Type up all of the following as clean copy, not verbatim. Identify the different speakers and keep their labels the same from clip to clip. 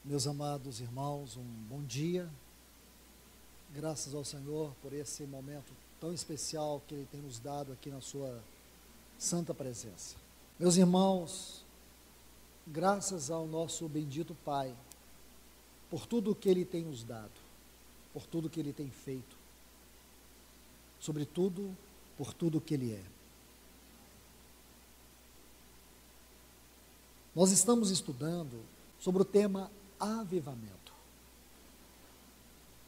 Speaker 1: Meus amados irmãos, um bom dia. Graças ao Senhor por esse momento tão especial que Ele tem nos dado aqui na sua santa presença. Meus irmãos, graças ao nosso bendito Pai, por tudo que Ele tem nos dado, por tudo que Ele tem feito, sobretudo por tudo que Ele é. Nós estamos estudando sobre o tema avivamento.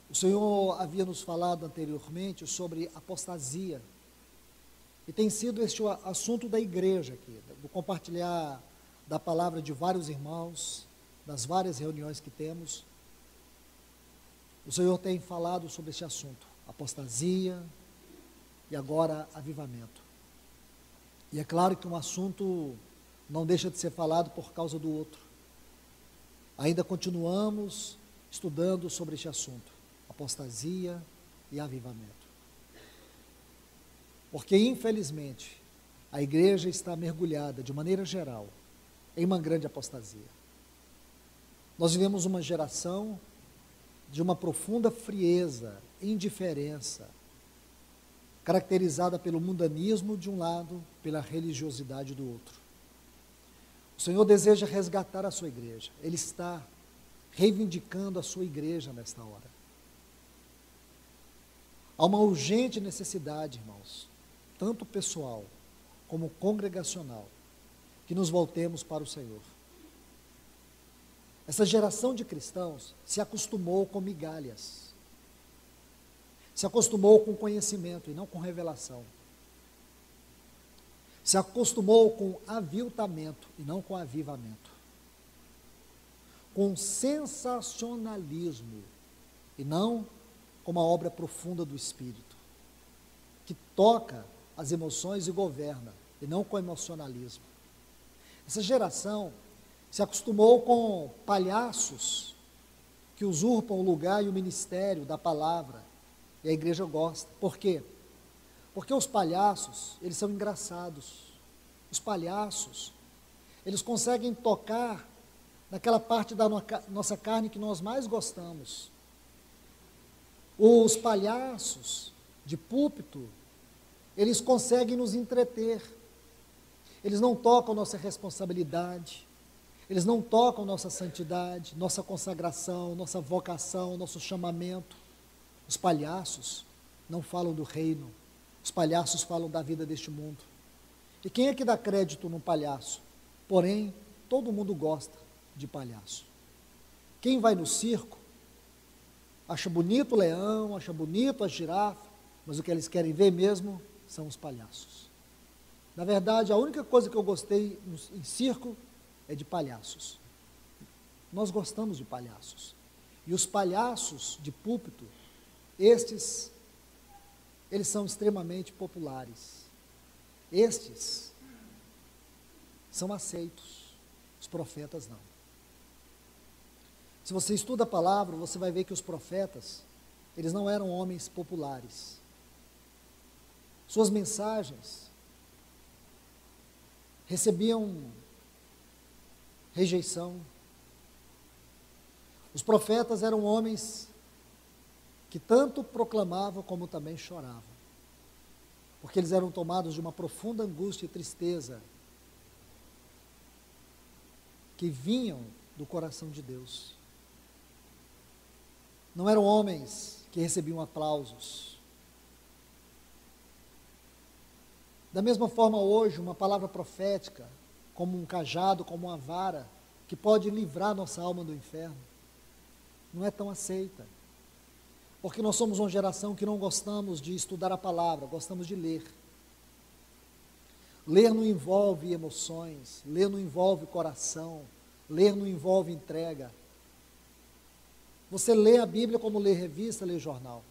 Speaker 1: O Senhor havia nos falado anteriormente sobre apostasia, e tem sido este o assunto da igreja aqui, do compartilhar da palavra de vários irmãos, das várias reuniões que temos. O Senhor tem falado sobre este assunto, apostasia e agora avivamento. E é claro que um assunto não deixa de ser falado por causa do outro. Ainda continuamos estudando sobre este assunto, apostasia e avivamento. Porque, infelizmente, a igreja está mergulhada, de maneira geral, em uma grande apostasia. Nós vivemos uma geração de uma profunda frieza, indiferença, caracterizada pelo mundanismo de um lado, pela religiosidade do outro. O Senhor deseja resgatar a sua igreja. Ele está reivindicando a sua igreja nesta hora. Há uma urgente necessidade, irmãos, tanto pessoal como congregacional, que nos voltemos para o Senhor. Essa geração de cristãos se acostumou com migalhas, se acostumou com conhecimento e não com revelação. Se acostumou com aviltamento e não com avivamento. Com sensacionalismo e não com uma obra profunda do Espírito, que toca as emoções e governa, e não com emocionalismo. Essa geração se acostumou com palhaços que usurpam o lugar e o ministério da palavra, e a igreja gosta. Por quê? Porque os palhaços, eles são engraçados. Os palhaços, eles conseguem tocar naquela parte da nossa carne que nós mais gostamos. Os palhaços de púlpito, eles conseguem nos entreter. Eles não tocam nossa responsabilidade, eles não tocam nossa santidade, nossa consagração, nossa vocação, nosso chamamento. Os palhaços não falam do reino. Os palhaços falam da vida deste mundo. E quem é que dá crédito num palhaço? Porém, todo mundo gosta de palhaço. Quem vai no circo, acha bonito o leão, acha bonito a girafa, mas o que eles querem ver mesmo são os palhaços. Na verdade, a única coisa que eu gostei em circo é de palhaços. Nós gostamos de palhaços. E os palhaços de púlpito, eles são extremamente populares. Estes são aceitos, os profetas não. Se você estuda a palavra, você vai ver que os profetas, eles não eram homens populares. Suas mensagens recebiam rejeição. Os profetas eram homens que tanto proclamavam como também choravam, porque eles eram tomados de uma profunda angústia e tristeza que vinham do coração de Deus. Não eram homens que recebiam aplausos. Da mesma forma hoje, uma palavra profética, como um cajado, como uma vara, que pode livrar nossa alma do inferno, não é tão aceita. Porque nós somos uma geração que não gostamos de estudar a palavra, gostamos de ler. Ler não envolve emoções, ler não envolve coração, ler não envolve entrega. Você lê a Bíblia como lê revista, lê jornal.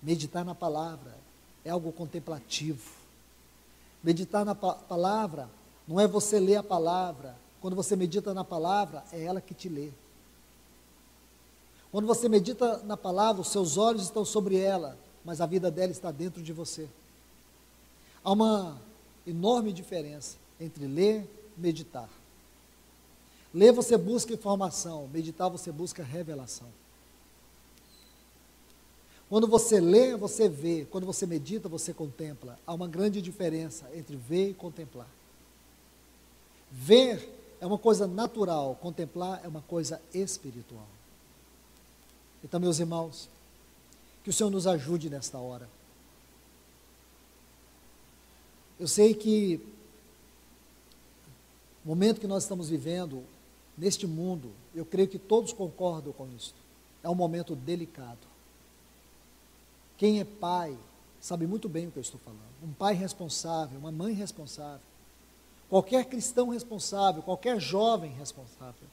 Speaker 1: Meditar na palavra é algo contemplativo. Meditar na palavra não é você ler a palavra. Quando você medita na palavra, é ela que te lê. Quando você medita na palavra, os seus olhos estão sobre ela, mas a vida dela está dentro de você. Há uma enorme diferença entre ler e meditar. Ler você busca informação, meditar você busca revelação. Quando você lê, você vê, quando você medita, você contempla. Há uma grande diferença entre ver e contemplar. Ver é uma coisa natural, contemplar é uma coisa espiritual. Então, meus irmãos, que o Senhor nos ajude nesta hora. Eu sei que o momento que nós estamos vivendo neste mundo, eu creio que todos concordam com isso. É um momento delicado. Quem é pai sabe muito bem o que eu estou falando. Um pai responsável, uma mãe responsável, qualquer cristão responsável, qualquer jovem responsável,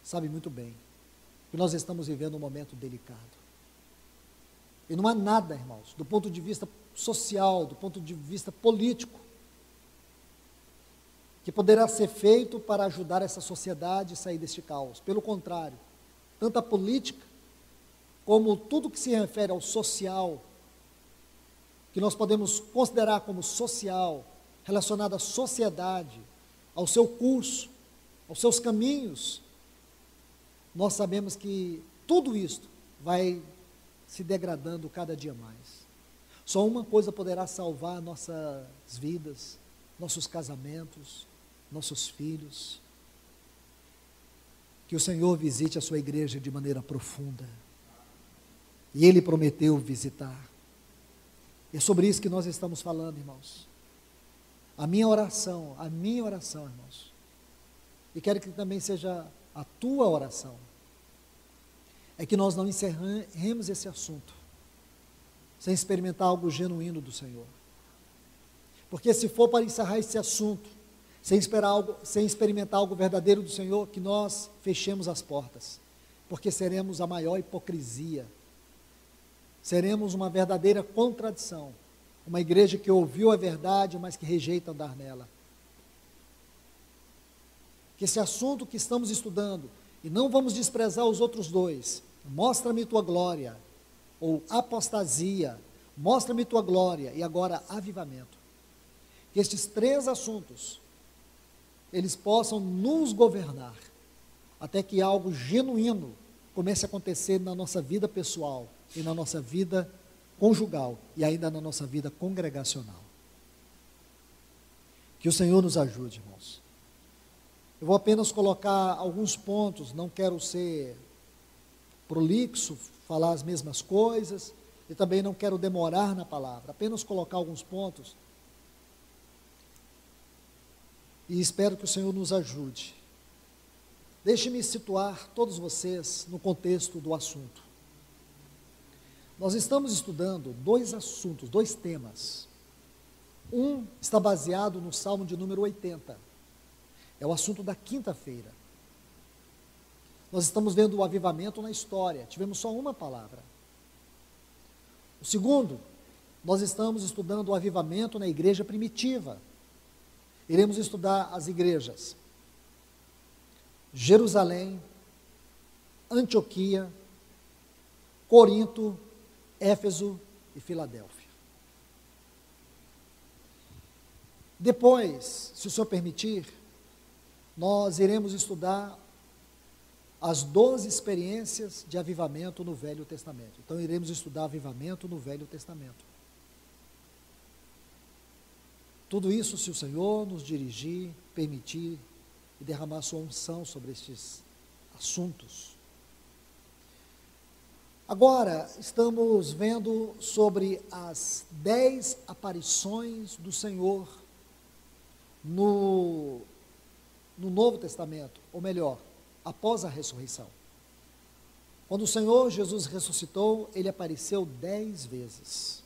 Speaker 1: sabe muito bem que nós estamos vivendo um momento delicado. E não há nada, irmãos, do ponto de vista social, do ponto de vista político, que poderá ser feito para ajudar essa sociedade a sair deste caos. Pelo contrário, tanto a política, como tudo que se refere ao social, que nós podemos considerar como social, relacionado à sociedade, ao seu curso, aos seus caminhos, nós sabemos que tudo isso vai se degradando cada dia mais. Só uma coisa poderá salvar nossas vidas, nossos casamentos, nossos filhos. Que o Senhor visite a sua igreja de maneira profunda. E Ele prometeu visitar. E é sobre isso que nós estamos falando, irmãos. A minha oração, irmãos, e quero que também seja a tua oração, é que nós não encerremos esse assunto sem experimentar algo genuíno do Senhor. Porque se for para encerrar esse assunto, sem experimentar algo verdadeiro do Senhor, que nós fechemos as portas, porque seremos a maior hipocrisia. Seremos uma verdadeira contradição, uma igreja que ouviu a verdade, mas que rejeita andar nela. Que esse assunto que estamos estudando, e não vamos desprezar os outros dois, mostra-me tua glória, ou apostasia, mostra-me tua glória, e agora avivamento. Que estes três assuntos, eles possam nos governar, até que algo genuíno comece a acontecer na nossa vida pessoal, e na nossa vida conjugal, e ainda na nossa vida congregacional. Que o Senhor nos ajude, irmãos. Eu vou apenas colocar alguns pontos, não quero ser prolixo, falar as mesmas coisas, e também não quero demorar na palavra, apenas colocar alguns pontos, e espero que o Senhor nos ajude. Deixe-me situar todos vocês no contexto do assunto. Nós estamos estudando dois assuntos, dois temas. Um está baseado no Salmo de número 80. É o assunto da quinta-feira. Nós estamos vendo o avivamento na história. Tivemos só uma palavra. O segundo, nós estamos estudando o avivamento na igreja primitiva. Iremos estudar as igrejas Jerusalém, Antioquia, Corinto, Éfeso e Filadélfia. Depois, se o Senhor permitir, nós iremos estudar as 12 experiências de avivamento no Velho Testamento. Então, iremos estudar avivamento no Velho Testamento. Tudo isso, se o Senhor nos dirigir, permitir e derramar sua unção sobre estes assuntos. Agora, estamos vendo sobre as 10 aparições do Senhor no Novo Testamento, ou melhor, após a ressurreição. Quando o Senhor Jesus ressuscitou, Ele apareceu 10 vezes.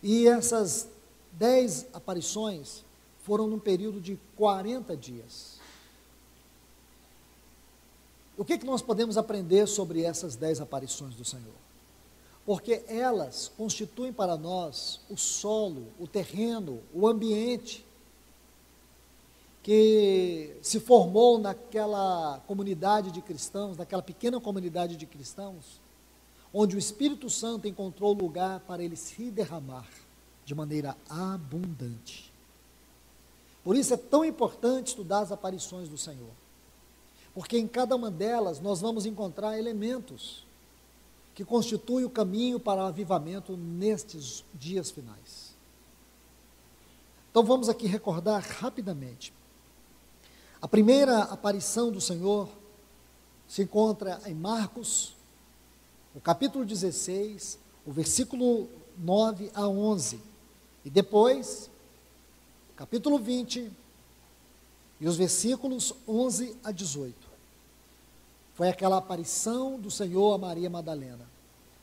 Speaker 1: E essas 10 aparições foram num período de 40 dias. O que nós podemos aprender sobre essas 10 aparições do Senhor? Porque elas constituem para nós o solo, o terreno, o ambiente que se formou naquela comunidade de cristãos, naquela pequena comunidade de cristãos, onde o Espírito Santo encontrou lugar para ele se derramar de maneira abundante. Por isso é tão importante estudar as aparições do Senhor. Porque em cada uma delas nós vamos encontrar elementos que constituem o caminho para o avivamento nestes dias finais. Então vamos aqui recordar rapidamente. A primeira aparição do Senhor se encontra em Marcos, no capítulo 16, o versículo 9 a 11. E depois, capítulo 20, e os versículos 11 a 18. Foi aquela aparição do Senhor a Maria Madalena.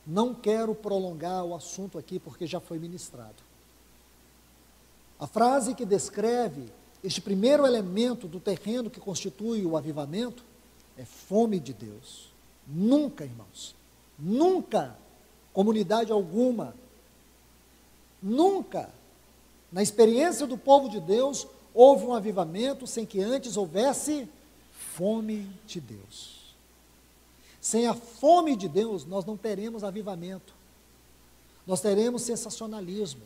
Speaker 1: Não quero prolongar o assunto aqui, porque já foi ministrado. A frase que descreve este primeiro elemento do terreno que constitui o avivamento é fome de Deus. Nunca, irmãos, nunca, comunidade alguma, nunca, na experiência do povo de Deus, houve um avivamento sem que antes houvesse fome de Deus. Sem a fome de Deus, nós não teremos avivamento. Nós teremos sensacionalismo.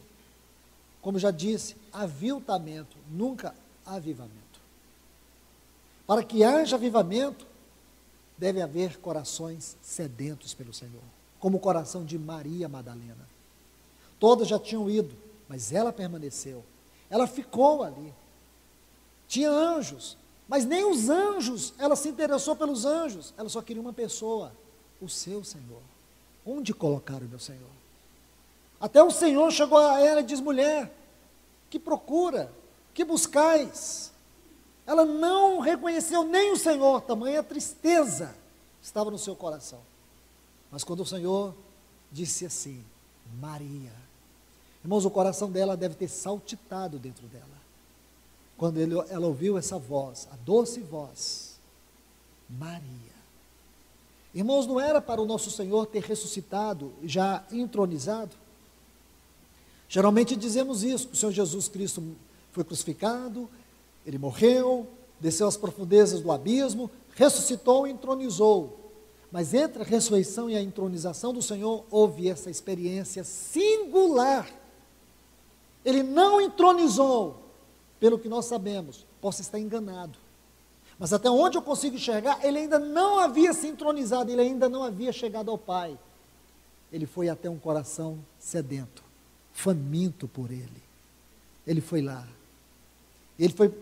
Speaker 1: Como já disse, aviltamento, nunca avivamento. Para que haja avivamento, deve haver corações sedentos pelo Senhor, como o coração de Maria Madalena. Todas já tinham ido, mas ela permaneceu. Ela ficou ali. Tinha anjos, mas nem os anjos, ela se interessou pelos anjos, ela só queria uma pessoa, o seu Senhor. Onde colocar o meu Senhor? Até o Senhor chegou a ela e diz: mulher, que procura, que buscais? Ela não reconheceu nem o Senhor, tamanha tristeza estava no seu coração. Mas quando o Senhor disse assim: Maria, irmãos, o coração dela deve ter saltitado dentro dela, quando ela ouviu essa voz, a doce voz, Maria. Irmãos, não era para o nosso Senhor ter ressuscitado, já entronizado? Geralmente dizemos isso, que o Senhor Jesus Cristo foi crucificado, Ele morreu, desceu às profundezas do abismo, ressuscitou e entronizou. Mas entre a ressurreição e a entronização do Senhor, houve essa experiência singular. Ele não entronizou, pelo que nós sabemos, posso estar enganado. Mas até onde eu consigo enxergar, ele ainda não havia se entronizado, ele ainda não havia chegado ao Pai. Ele foi até um coração sedento, faminto por ele. Ele foi lá. Ele foi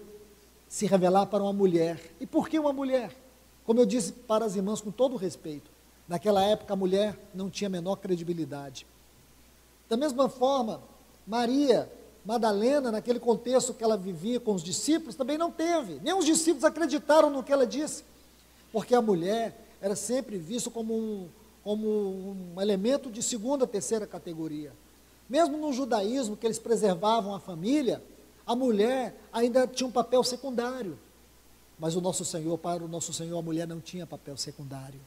Speaker 1: se revelar para uma mulher. E por que uma mulher? Como eu disse para as irmãs com todo respeito, naquela época a mulher não tinha a menor credibilidade. Da mesma forma, Maria Madalena, naquele contexto que ela vivia com os discípulos, também não teve. Nem os discípulos acreditaram no que ela disse. Porque a mulher era sempre vista como um elemento de segunda, terceira categoria. Mesmo no judaísmo, que eles preservavam a família, a mulher ainda tinha um papel secundário. Mas para o nosso Senhor, a mulher não tinha papel secundário.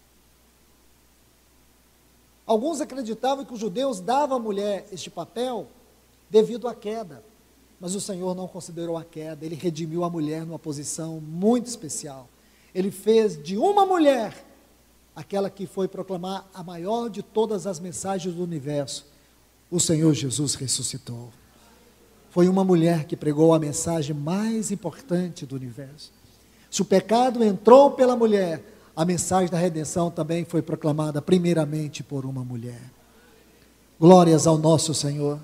Speaker 1: Alguns acreditavam que os judeus davam à mulher este papel devido à queda. Mas o Senhor não considerou a queda, Ele redimiu a mulher numa posição muito especial. Ele fez de uma mulher aquela que foi proclamar a maior de todas as mensagens do universo. O Senhor Jesus ressuscitou. Foi uma mulher que pregou a mensagem mais importante do universo. Se o pecado entrou pela mulher, a mensagem da redenção também foi proclamada primeiramente por uma mulher. Glórias ao nosso Senhor.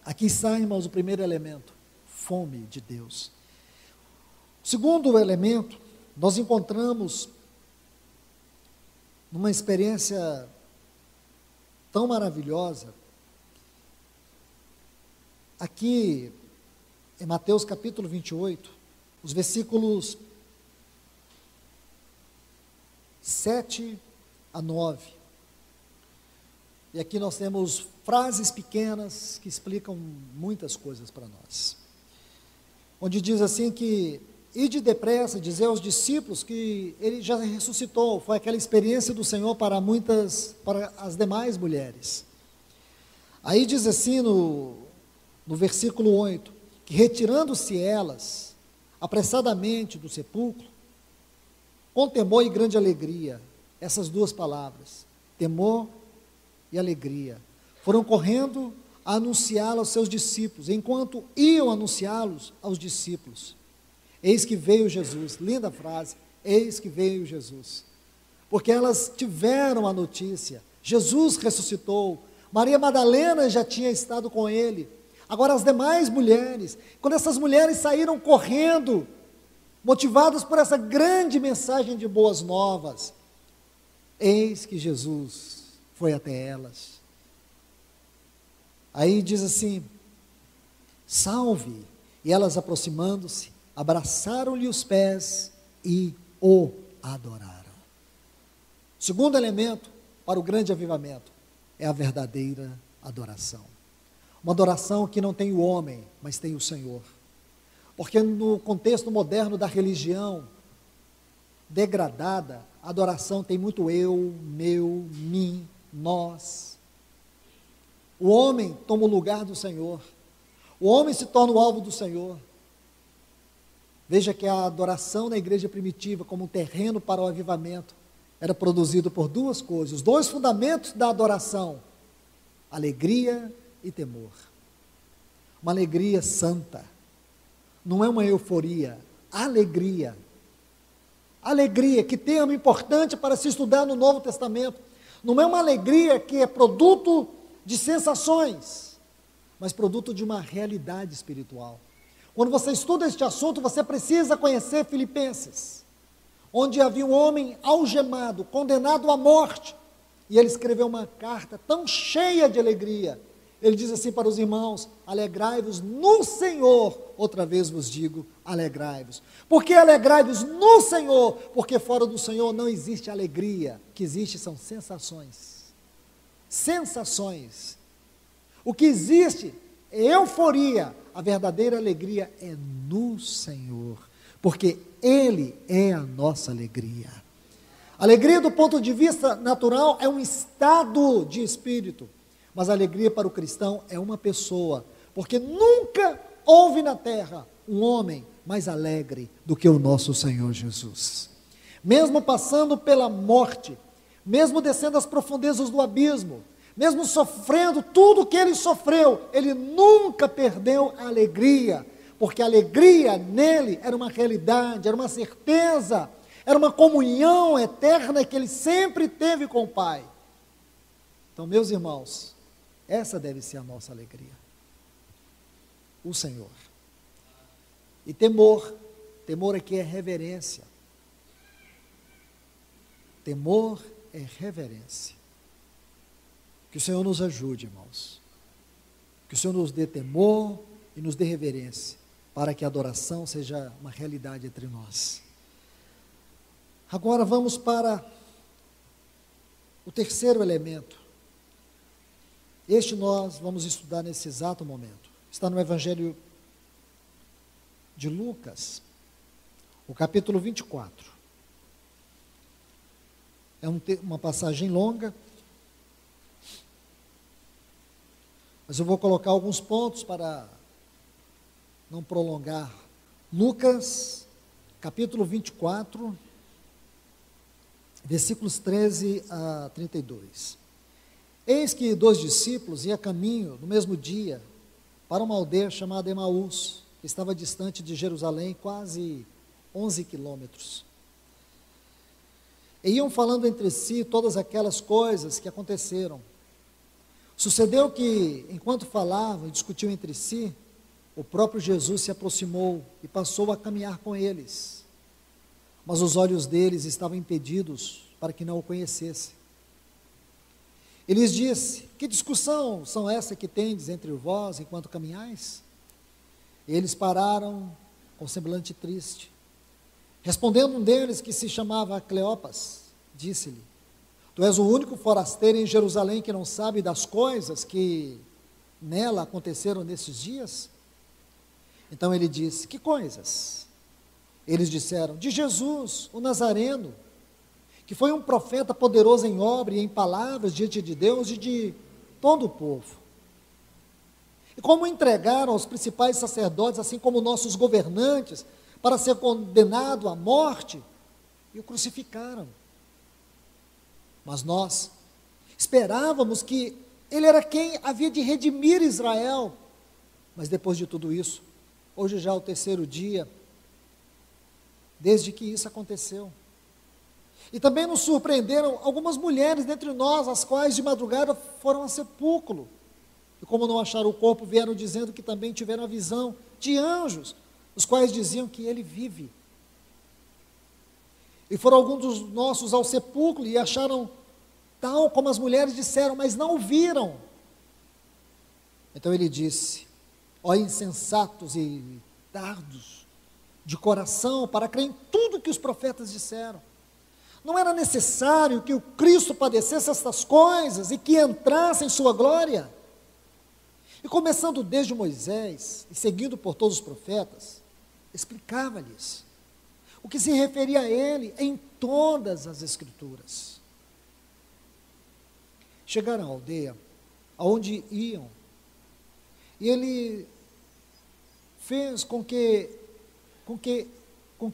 Speaker 1: Aqui está, irmãos, o primeiro elemento, fome de Deus. O segundo elemento, nós encontramos numa experiência tão maravilhosa, aqui em Mateus capítulo 28, os versículos 7 a 9. E aqui nós temos frases pequenas que explicam muitas coisas para nós. Onde diz assim que: ide depressa, dizer aos discípulos que ele já ressuscitou. Foi aquela experiência do Senhor para as demais mulheres. Aí diz assim no versículo 8, que retirando-se elas apressadamente do sepulcro, com temor e grande alegria, essas duas palavras, temor e alegria, foram correndo a anunciá-lo aos seus discípulos. Enquanto iam anunciá-los aos discípulos, eis que veio Jesus. Linda frase, eis que veio Jesus. Porque elas tiveram a notícia, Jesus ressuscitou, Maria Madalena já tinha estado com ele. Agora as demais mulheres, quando essas mulheres saíram correndo, motivadas por essa grande mensagem de boas novas, eis que Jesus foi até elas. Aí diz assim, salve, e elas aproximando-se, abraçaram-lhe os pés e o adoraram. Segundo elemento para o grande avivamento é a verdadeira adoração. Uma adoração que não tem o homem, mas tem o Senhor. Porque no contexto moderno da religião degradada, a adoração tem muito eu, meu, mim, nós. O homem toma o lugar do Senhor. O homem se torna o alvo do Senhor. Veja que a adoração na igreja primitiva, como um terreno para o avivamento, era produzido por duas coisas, os dois fundamentos da adoração: alegria e temor. Uma alegria santa, não é uma euforia, alegria. Alegria, que tema importante para se estudar no Novo Testamento. Não é uma alegria que é produto de sensações, mas produto de uma realidade espiritual. Quando você estuda este assunto, você precisa conhecer Filipenses, onde havia um homem algemado, condenado à morte, e ele escreveu uma carta tão cheia de alegria. Ele diz assim para os irmãos: alegrai-vos no Senhor, outra vez vos digo, alegrai-vos. Por que alegrai-vos no Senhor? Porque fora do Senhor não existe alegria, o que existe são sensações. Sensações. O que existe é euforia, a verdadeira alegria é no Senhor, porque Ele é a nossa alegria. Alegria do ponto de vista natural é um estado de espírito, mas a alegria para o cristão é uma pessoa, porque nunca houve na terra um homem mais alegre do que o nosso Senhor Jesus. Mesmo passando pela morte, mesmo descendo às profundezas do abismo, mesmo sofrendo tudo o que ele sofreu, ele nunca perdeu a alegria, porque a alegria nele era uma realidade, era uma certeza, era uma comunhão eterna que ele sempre teve com o Pai. Então, meus irmãos, essa deve ser a nossa alegria, o Senhor. E temor aqui é reverência. Temor é reverência. Que o Senhor nos ajude, irmãos. Que o Senhor nos dê temor e nos dê reverência, para que a adoração seja uma realidade entre nós. Agora vamos para o terceiro elemento. Este nós vamos estudar nesse exato momento. Está no Evangelho de Lucas, o capítulo 24. É uma passagem longa, mas eu vou colocar alguns pontos para não prolongar. Lucas, capítulo 24, versículos 13 a 32. Eis que 2 discípulos iam a caminho, no mesmo dia, para uma aldeia chamada Emaús, que estava distante de Jerusalém, quase 11 quilômetros. E iam falando entre si todas aquelas coisas que aconteceram. Sucedeu que, enquanto falavam e discutiam entre si, o próprio Jesus se aproximou e passou a caminhar com eles. Mas os olhos deles estavam impedidos para que não o conhecessem. Ele lhes disse: que discussão são essa que tendes entre vós enquanto caminhais? Eles pararam com semblante triste. Respondendo um deles, que se chamava Cleopas, disse-lhe: tu és o único forasteiro em Jerusalém que não sabe das coisas que nela aconteceram nesses dias? Então ele disse: que coisas? Eles disseram: de Jesus, o Nazareno, que foi um profeta poderoso em obra e em palavras diante de Deus e de todo o povo. E como entregaram aos principais sacerdotes, assim como nossos governantes, para ser condenado à morte, e o crucificaram. Mas nós esperávamos que Ele era quem havia de redimir Israel. Mas depois de tudo isso, hoje já é o terceiro dia, desde que isso aconteceu. E também nos surpreenderam algumas mulheres dentre nós, as quais de madrugada foram a sepulcro. E como não acharam o corpo, vieram dizendo que também tiveram a visão de anjos, os quais diziam que ele vive. E foram alguns dos nossos ao sepulcro e acharam tal como as mulheres disseram, mas não o viram. Então ele disse: ó insensatos e tardos de coração, para crer em tudo que os profetas disseram. Não era necessário que o Cristo padecesse estas coisas e que entrasse em sua glória? E começando desde Moisés e seguindo por todos os profetas, explicava-lhes o que se referia a ele em todas as Escrituras. Chegaram à aldeia, aonde iam, e ele fez com quem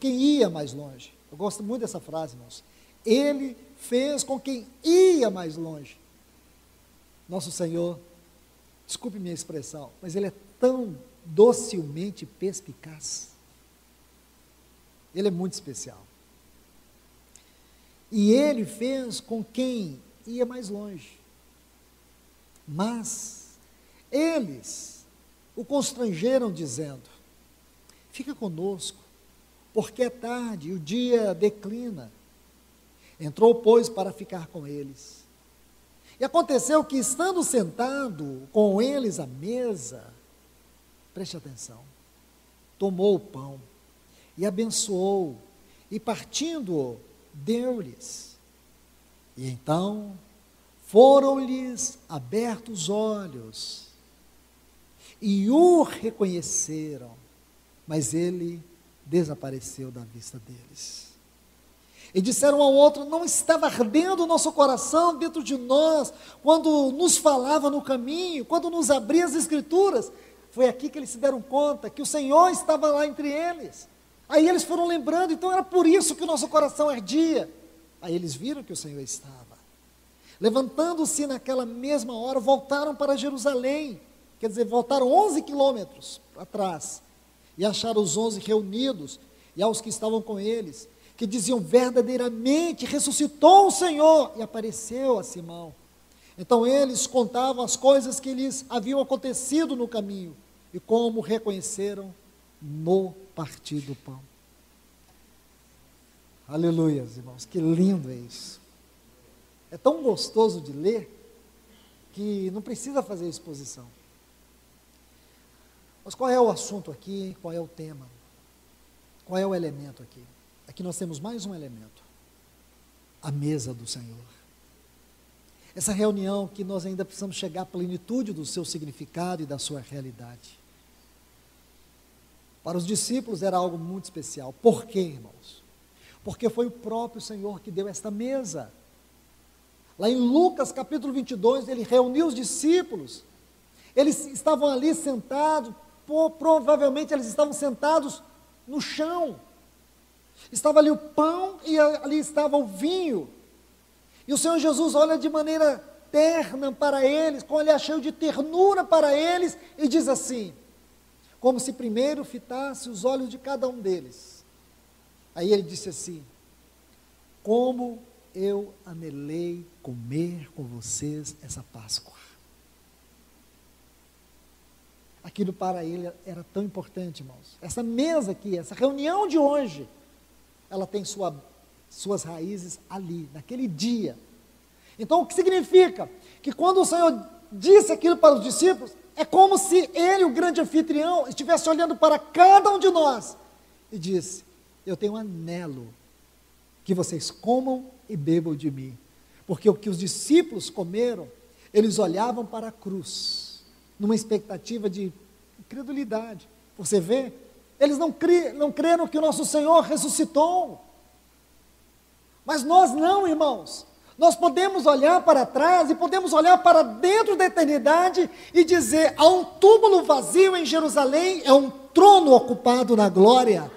Speaker 1: ia mais longe. Eu gosto muito dessa frase, irmãos. Ele fez com quem ia mais longe. Nosso Senhor, desculpe minha expressão, mas Ele é tão docilmente perspicaz. Ele é muito especial. E Ele fez com quem ia mais longe. Mas eles o constrangeram dizendo: fica conosco, porque é tarde e o dia declina. Entrou, pois, para ficar com eles. E aconteceu que, estando sentado com eles à mesa, preste atenção, tomou o pão e abençoou, e partindo-o, deu-lhes. E então foram-lhes abertos os olhos, e o reconheceram, mas ele desapareceu da vista deles. E disseram ao outro: não estava ardendo o nosso coração dentro de nós, quando nos falava no caminho, quando nos abria as Escrituras? Foi aqui que eles se deram conta que o Senhor estava lá entre eles. Aí eles foram lembrando, então era por isso que o nosso coração ardia. Aí eles viram que o Senhor estava. Levantando-se naquela mesma hora, voltaram para Jerusalém, quer dizer, voltaram 11 quilômetros atrás, e acharam os 11 reunidos, e aos que estavam com eles, que diziam: verdadeiramente ressuscitou o Senhor, e apareceu a Simão. Então eles contavam as coisas que lhes haviam acontecido no caminho, e como reconheceram no partir do pão. Aleluia, irmãos, que lindo é isso. É tão gostoso de ler, que não precisa fazer exposição. Mas qual é o assunto aqui? Qual é o tema? Qual é o elemento aqui? Aqui nós temos mais um elemento: a mesa do Senhor. Essa reunião que nós ainda precisamos chegar à plenitude do seu significado e da sua realidade. Para os discípulos era algo muito especial. Por quê, irmãos? Porque foi o próprio Senhor que deu esta mesa. Lá em Lucas capítulo 22, ele reuniu os discípulos. Eles estavam ali sentados, provavelmente eles estavam sentados no chão. Estava ali o pão e ali estava o vinho. E o Senhor Jesus olha de maneira terna para eles, com um olhar cheio de ternura para eles, e diz assim, como se primeiro fitasse os olhos de cada um deles. Aí ele disse assim: como eu anelei comer com vocês essa Páscoa. Aquilo para ele era tão importante, irmãos. Essa mesa aqui, essa reunião de hoje, ela tem suas raízes ali, naquele dia. Então, o que significa? Que quando o Senhor disse aquilo para os discípulos, é como se ele, o grande anfitrião, estivesse olhando para cada um de nós e disse: eu tenho um anelo que vocês comam e bebam de mim. Porque o que os discípulos comeram, eles olhavam para a cruz, numa expectativa de incredulidade. Você vê? Eles não creram que o nosso Senhor ressuscitou. Mas nós não, irmãos. Nós podemos olhar para trás e podemos olhar para dentro da eternidade e dizer: há um túmulo vazio em Jerusalém, é um trono ocupado na glória.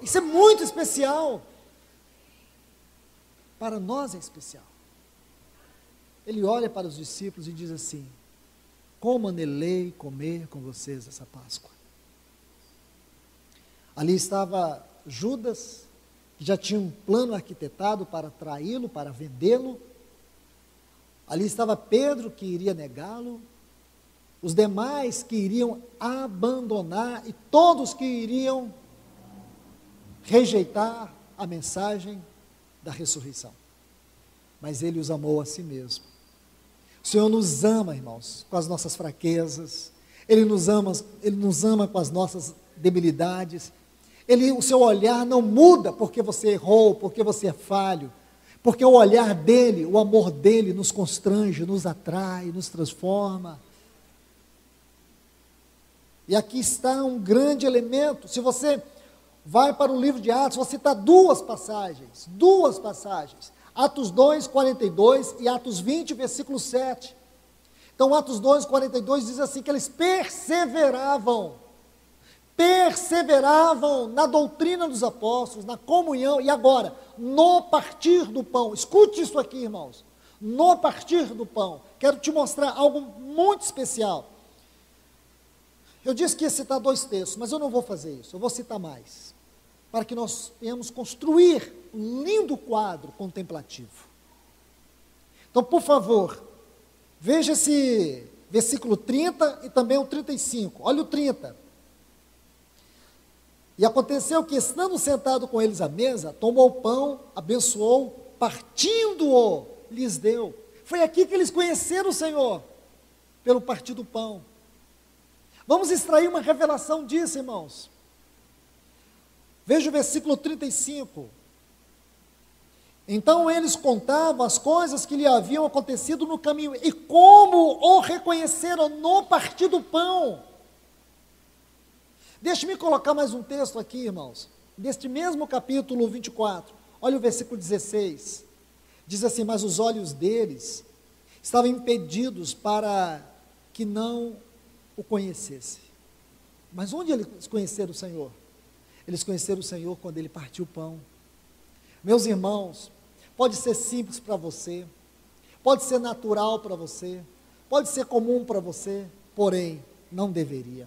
Speaker 1: Isso é muito especial. Para nós é especial. ele olha para os discípulos e diz assim: como anelei comer com vocês essa Páscoa. Ali estava Judas, que já tinha um plano arquitetado para traí-lo, para vendê-lo. Ali estava Pedro, que iria negá-lo. Os demais que iriam abandonar, e todos que iriam rejeitar a mensagem da ressurreição. Mas ele os amou a si mesmo. O Senhor nos ama, irmãos, com as nossas fraquezas. Ele nos ama com as nossas debilidades. O seu olhar não muda porque você errou, porque você é falho. Porque o olhar dele, o amor dele nos constrange, nos atrai, nos transforma. E aqui está um grande elemento. Se você vai para o livro de Atos, você está duas passagens. Atos 2, 42 e Atos 20, versículo 7. Então, Atos 2, 42 diz assim, que eles perseveravam na doutrina dos apóstolos, na comunhão, e agora, no partir do pão. Escute isso aqui, irmãos. No partir do pão. Quero te mostrar algo muito especial. Eu disse que ia citar 2 textos, mas eu não vou fazer isso, eu vou citar mais, para que nós venhamos construir um lindo quadro contemplativo. Então, por favor, veja esse versículo 30 e também o 35. Olha o 30. E aconteceu que, estando sentado com eles à mesa, tomou o pão, abençoou, partindo-o, lhes deu. Foi aqui que eles conheceram o Senhor, pelo partir do pão. Vamos extrair uma revelação disso, irmãos. Veja o versículo 35. Então eles contavam as coisas que lhe haviam acontecido no caminho, e como o reconheceram no partir do pão. Deixe-me colocar mais um texto aqui, irmãos, deste mesmo capítulo 24, olha o versículo 16, diz assim, mas os olhos deles estavam impedidos para que não o conhecesse. Mas onde eles conheceram o Senhor? Eles conheceram o Senhor quando ele partiu o pão. Meus irmãos, pode ser simples para você, pode ser natural para você, pode ser comum para você, porém, não deveria.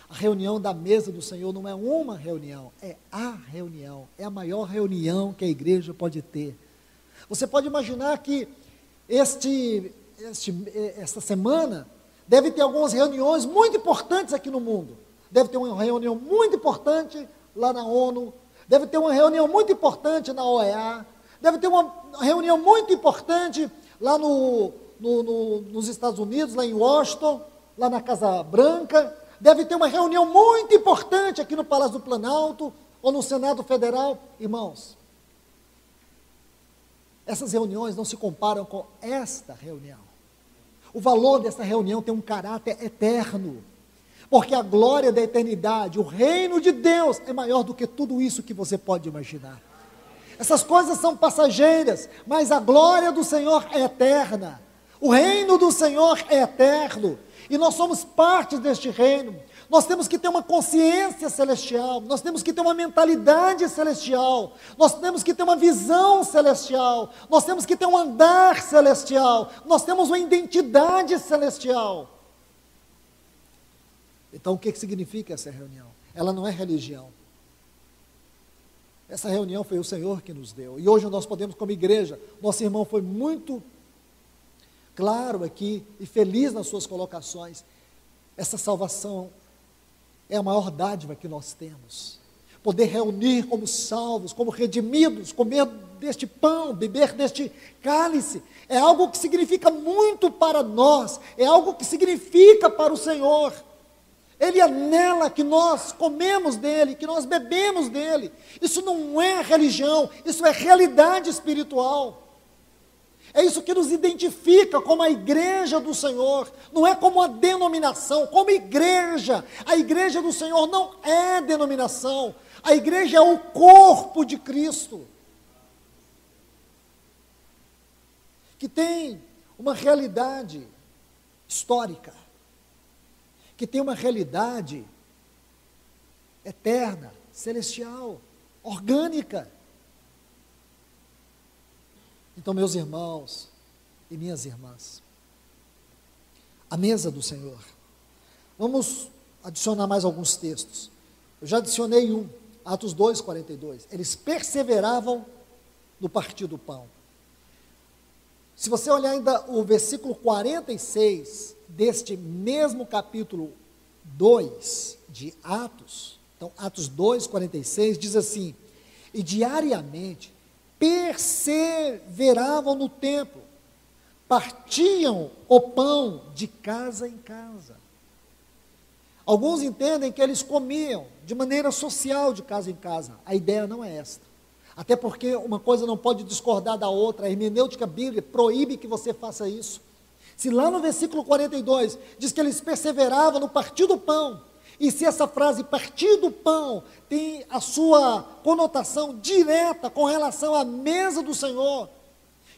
Speaker 1: A reunião da mesa do Senhor não é uma reunião, é a reunião, é a maior reunião que a igreja pode ter. Você pode imaginar que esta semana deve ter algumas reuniões muito importantes aqui no mundo. Deve ter uma reunião muito importante lá na ONU, deve ter uma reunião muito importante na OEA, deve ter uma reunião muito importante lá nos Estados Unidos, lá em Washington, lá na Casa Branca, deve ter uma reunião muito importante aqui no Palácio do Planalto, ou no Senado Federal. Irmãos, essas reuniões não se comparam com esta reunião. O valor dessa reunião tem um caráter eterno, porque a glória da eternidade, o reino de Deus é maior do que tudo isso que você pode imaginar. Essas coisas são passageiras, mas a glória do Senhor é eterna, o reino do Senhor é eterno, e nós somos parte deste reino. Nós temos que ter uma consciência celestial, nós temos que ter uma mentalidade celestial, nós temos que ter uma visão celestial, nós temos que ter um andar celestial, nós temos uma identidade celestial. Então, o que significa essa reunião? Ela não é religião. Essa reunião foi o Senhor que nos deu, e hoje nós podemos, como igreja, nosso irmão foi muito claro aqui, e feliz nas suas colocações, essa salvação é a maior dádiva que nós temos. Poder reunir como salvos, como redimidos, comer deste pão, beber deste cálice, é algo que significa muito para nós, é algo que significa para o Senhor. Ele anela que nós comemos dele, que nós bebemos dele. Isso não é religião, isso é realidade espiritual. É isso que nos identifica como a igreja do Senhor, não é como uma denominação, como igreja. A igreja do Senhor não é denominação, a igreja é o corpo de Cristo, que tem uma realidade histórica, que tem uma realidade eterna, celestial, orgânica. Então, meus irmãos, e minhas irmãs. A mesa do Senhor. Vamos adicionar mais alguns textos. Eu já adicionei um, Atos 2, 42. Eles perseveravam no partir do pão. Se você olhar ainda o versículo 46 deste mesmo capítulo 2 de Atos, então Atos 2, 46, diz assim: e diariamente perseveravam no templo, partiam o pão de casa em casa. Alguns entendem que eles comiam de maneira social de casa em casa. A ideia não é esta. Até porque uma coisa não pode discordar da outra. A hermenêutica bíblica proíbe que você faça isso. Se lá no versículo 42 diz que eles perseveravam no partir do pão, e se essa frase partir do pão tem a sua conotação direta com relação à mesa do Senhor,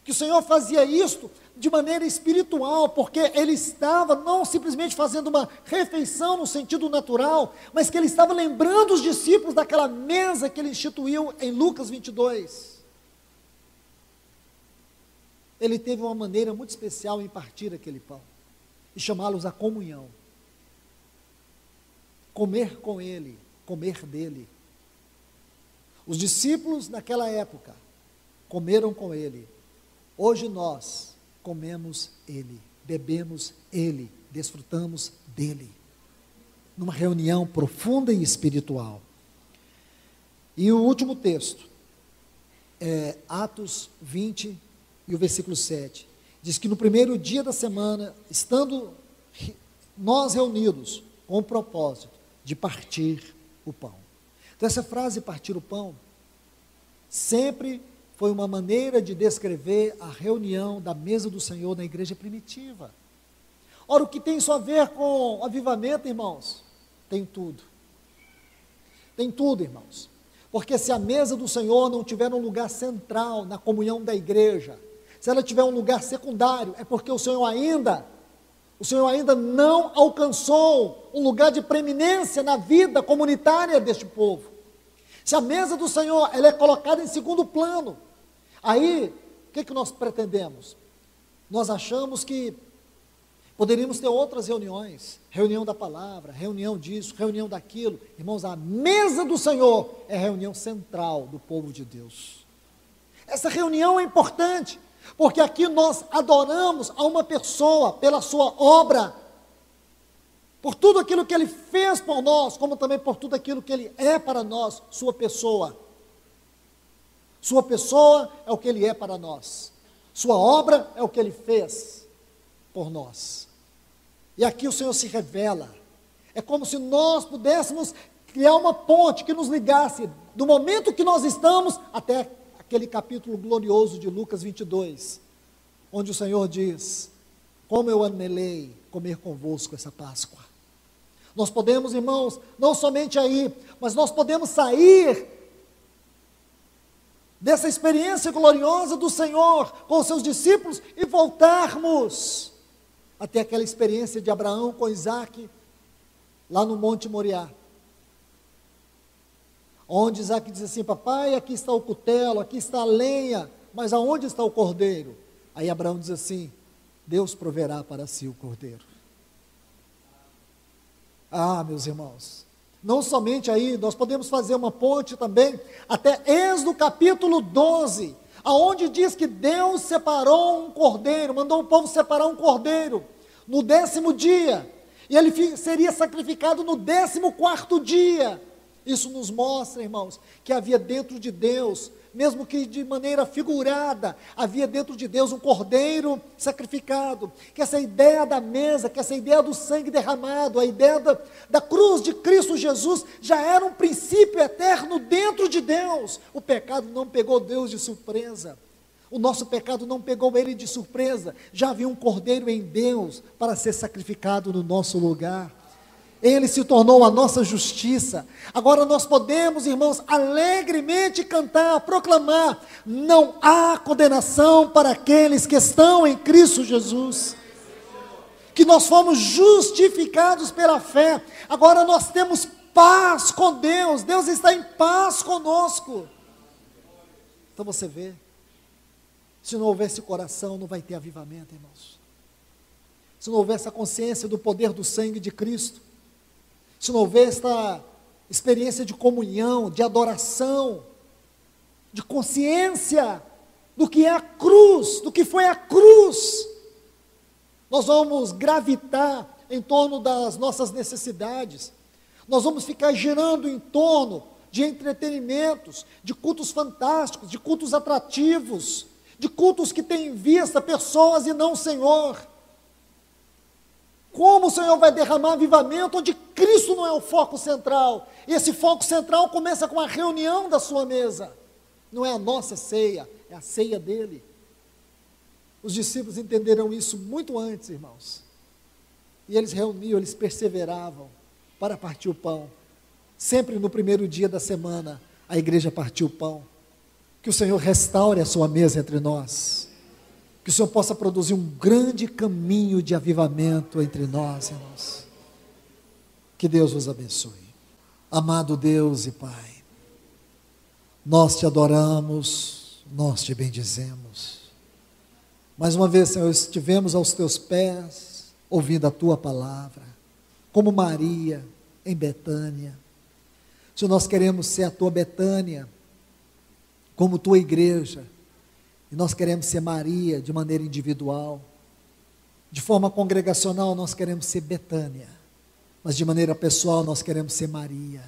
Speaker 1: que o Senhor fazia isto de maneira espiritual, porque Ele estava não simplesmente fazendo uma refeição no sentido natural, mas que Ele estava lembrando os discípulos daquela mesa que Ele instituiu em Lucas 22. Ele teve uma maneira muito especial em partir aquele pão, e chamá-los à comunhão, comer com Ele, comer dele. Os discípulos naquela época comeram com Ele. Hoje nós comemos Ele, bebemos Ele, desfrutamos dEle, numa reunião profunda e espiritual. E o último texto, é Atos 20 e o versículo 7, diz que no primeiro dia da semana, estando nós reunidos com o propósito de partir o pão. Então essa frase, partir o pão, sempre foi uma maneira de descrever a reunião da mesa do Senhor na igreja primitiva. Ora, o que tem isso a ver com avivamento, irmãos? Tem tudo. Tem tudo, irmãos. Porque se a mesa do Senhor não tiver um lugar central na comunhão da igreja, se ela tiver um lugar secundário, é porque o Senhor ainda não alcançou um lugar de preeminência na vida comunitária deste povo. Se a mesa do Senhor ela é colocada em segundo plano, aí, o que nós pretendemos? Nós achamos que poderíamos ter outras reuniões, reunião da palavra, reunião disso, reunião daquilo. Irmãos, a mesa do Senhor é a reunião central do povo de Deus. Essa reunião é importante, porque aqui nós adoramos a uma pessoa pela sua obra, por tudo aquilo que Ele fez por nós, como também por tudo aquilo que Ele é para nós, sua pessoa. Sua pessoa é o que Ele é para nós. Sua obra é o que Ele fez por nós. E aqui o Senhor se revela. É como se nós pudéssemos criar uma ponte que nos ligasse do momento que nós estamos até aquele capítulo glorioso de Lucas 22, onde o Senhor diz: como eu anelei comer convosco essa Páscoa. Nós podemos, irmãos, não somente aí, mas nós podemos sair dessa experiência gloriosa do Senhor com os seus discípulos e voltarmos até aquela experiência de Abraão com Isaac, lá no Monte Moriá, onde Isaac diz assim: papai, aqui está o cutelo, aqui está a lenha, mas aonde está o cordeiro? Aí Abraão diz assim: Deus proverá para si o cordeiro. Ah, meus irmãos, não somente aí, nós podemos fazer uma ponte também, até Êxodo capítulo 12, aonde diz que Deus separou um cordeiro, mandou o povo separar um cordeiro, no 10º dia, e ele seria sacrificado no 14º dia. Isso nos mostra, irmãos, que havia dentro de Deus, mesmo que de maneira figurada, havia dentro de Deus um cordeiro sacrificado, que essa ideia da mesa, que essa ideia do sangue derramado, a ideia da cruz de Cristo Jesus, já era um princípio eterno dentro de Deus. O pecado não pegou Deus de surpresa, o nosso pecado não pegou Ele de surpresa, já havia um cordeiro em Deus para ser sacrificado no nosso lugar. Ele se tornou a nossa justiça. Agora nós podemos, irmãos, alegremente cantar, proclamar: não há condenação para aqueles que estão em Cristo Jesus, que nós fomos justificados pela fé. Agora nós temos paz com Deus, Deus está em paz conosco. Então você vê, Se não houver esse coração, não vai ter avivamento, irmãos. Se não houver essa consciência do poder do sangue de Cristo, se não houver esta experiência de comunhão, de adoração, de consciência do que é a cruz, do que foi a cruz, nós vamos gravitar em torno das nossas necessidades, nós vamos ficar girando em torno de entretenimentos, de cultos fantásticos, de cultos atrativos, de cultos que têm em vista pessoas e não o Senhor. Como o Senhor vai derramar avivamento onde Cristo não é o foco central? E esse foco central começa com a reunião da sua mesa. Não é a nossa ceia, é a ceia dele. Os discípulos entenderam isso muito antes, irmãos. E eles reuniam, eles perseveravam para partir o pão. Sempre no primeiro dia da semana, a igreja partiu o pão. Que o Senhor restaure a sua mesa entre nós. Que o Senhor possa produzir um grande caminho de avivamento entre nós, irmãos. Que Deus vos abençoe. Amado Deus e Pai, nós te adoramos, nós te bendizemos. Mais uma vez, Senhor, estivemos aos teus pés, ouvindo a tua palavra, como Maria em Betânia. Senhor, nós queremos ser a tua Betânia, como tua igreja, e nós queremos ser Maria de maneira individual, de forma congregacional nós queremos ser Betânia, mas de maneira pessoal nós queremos ser Maria,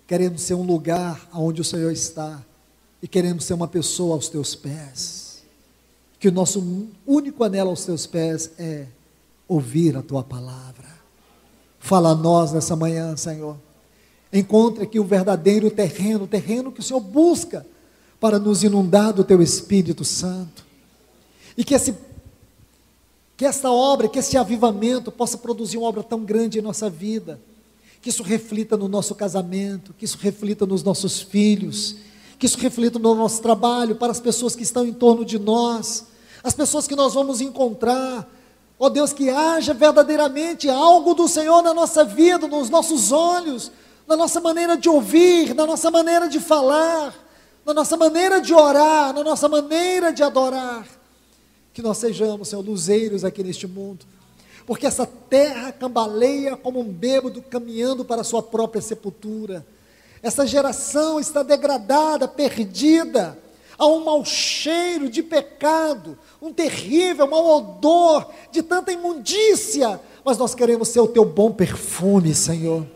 Speaker 1: queremos ser um lugar onde o Senhor está, e queremos ser uma pessoa aos teus pés, que o nosso único anelo aos teus pés é ouvir a tua palavra. Fala a nós nessa manhã, Senhor, encontre aqui o verdadeiro terreno, o terreno que o Senhor busca, para nos inundar do teu Espírito Santo, e que esta obra, que esse avivamento possa produzir uma obra tão grande em nossa vida, que isso reflita no nosso casamento, que isso reflita nos nossos filhos, que isso reflita no nosso trabalho, para as pessoas que estão em torno de nós, as pessoas que nós vamos encontrar. Ó Deus, que haja verdadeiramente algo do Senhor na nossa vida, nos nossos olhos, na nossa maneira de ouvir, na nossa maneira de falar, na nossa maneira de orar, na nossa maneira de adorar, que nós sejamos, Senhor, luzeiros aqui neste mundo, porque essa terra cambaleia como um bêbado caminhando para a sua própria sepultura. Essa geração está degradada, perdida, há um mau cheiro de pecado, um terrível mau odor de tanta imundícia, mas nós queremos ser o teu bom perfume, Senhor.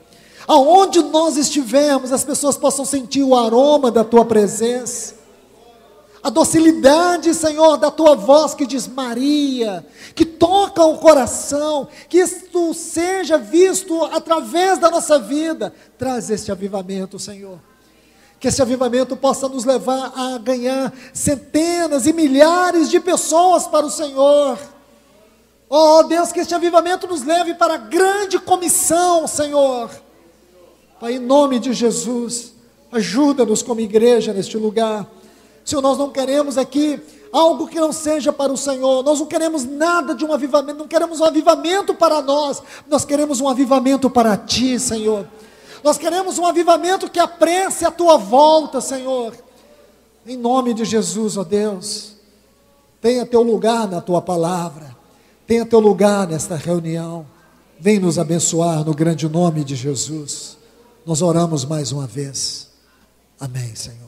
Speaker 1: Aonde nós estivermos, as pessoas possam sentir o aroma da tua presença, a docilidade, Senhor, da tua voz que diz Maria, que toca o coração, que isto seja visto através da nossa vida. Traz este avivamento, Senhor, que esse avivamento possa nos levar a ganhar centenas e milhares de pessoas para o Senhor. Oh Deus, que este avivamento nos leve para a grande comissão, Senhor. Pai, em nome de Jesus, ajuda-nos como igreja neste lugar. Senhor, nós não queremos aqui algo que não seja para o Senhor, nós não queremos nada de um avivamento, não queremos um avivamento para nós queremos um avivamento para Ti, Senhor. Nós queremos um avivamento que apresse a Tua volta, Senhor. Em nome de Jesus, ó Deus, tenha Teu lugar na Tua palavra, tenha Teu lugar nesta reunião, vem nos abençoar no grande nome de Jesus. Nós oramos mais uma vez. Amém, Senhor.